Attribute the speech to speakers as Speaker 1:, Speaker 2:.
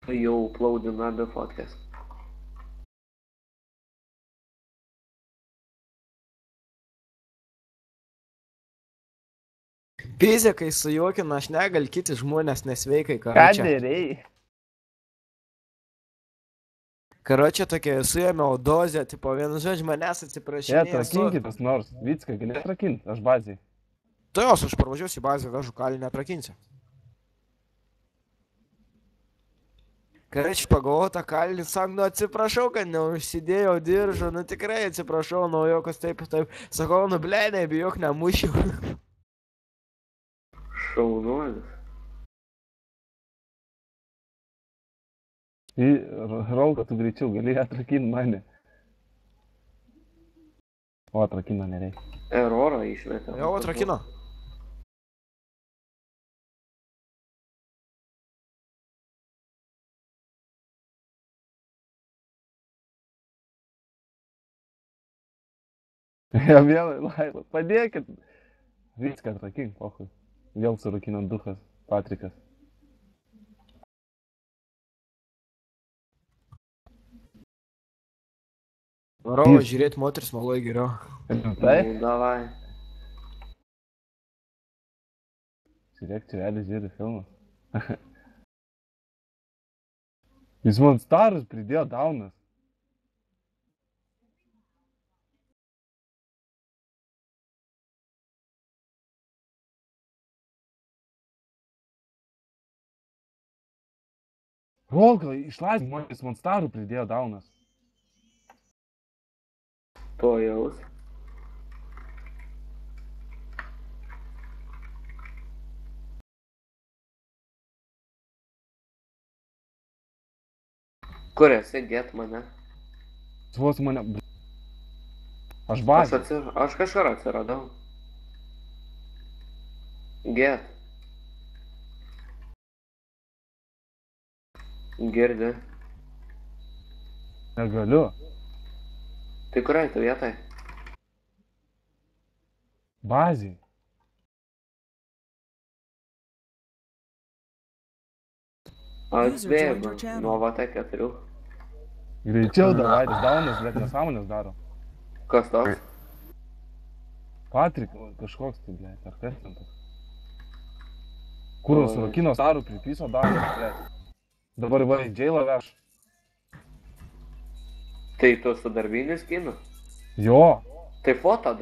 Speaker 1: Jau plaudina be fotkės.
Speaker 2: Fizikai sujuokina, aš negal kiti žmonės nesveikai,
Speaker 3: Ką
Speaker 2: karočią.
Speaker 3: dėrėjai?
Speaker 2: Karočią tokia suėmiau dozę, tipo, vienu žodžiu, manęs atsiprašinėjau.
Speaker 3: Atrakinkitas nors. Vycka, gali atrakinti, aš bazėj.
Speaker 2: Tu jos, aš parvažiuosiu į bazę, vežu kalį, neatrakinsiu. Karočią pagalvoju tą kalį, sak, nu atsiprašau, kad neužsidėjau diržą, nu tikrai atsiprašau, naujokas taip. Sakau, nu ble, nebijok, nemušiu.
Speaker 1: Šaunuolis.
Speaker 3: Rolka, tu greičiau gali atrakinti mane. O, atrakino nereikia.
Speaker 1: Erorą išmetė.
Speaker 2: Jau atrakino.
Speaker 3: Ja, vėl, Laila, padėkit. Viską atrakink, pohui. Vėl surakino duchas, Patrikas.
Speaker 2: Varau, žiūrėti moteris maloj geriau.
Speaker 3: Tai?
Speaker 1: Nu, davai.
Speaker 3: Žiūrėk, čia realiai žiūri filmas. Jis man starus pridėjo daunas. Rolka, išlaisvink, jis man starų pridėjo daunas.
Speaker 1: To jaus. Kur esi, get mane?
Speaker 3: Svos mane... Aš bazė.
Speaker 1: Aš kažkur atsiradau. Get. Girdi.
Speaker 3: Negaliu.
Speaker 1: Tai kuriai tu vietai?
Speaker 3: Bazė.
Speaker 1: Atbėgu nuo VT4.
Speaker 3: Greičiau davai, tas daunas, bet nesąmonės daro.
Speaker 1: Kas toks?
Speaker 3: Patrik, kažkoks tai, blėt, ar kas ten toks. Kuros surakino starų pripyso daunas, blėt. Dabar va į džeilą veš.
Speaker 1: Tai tu su darbiniu skinu?
Speaker 3: Jo.
Speaker 1: Tai foto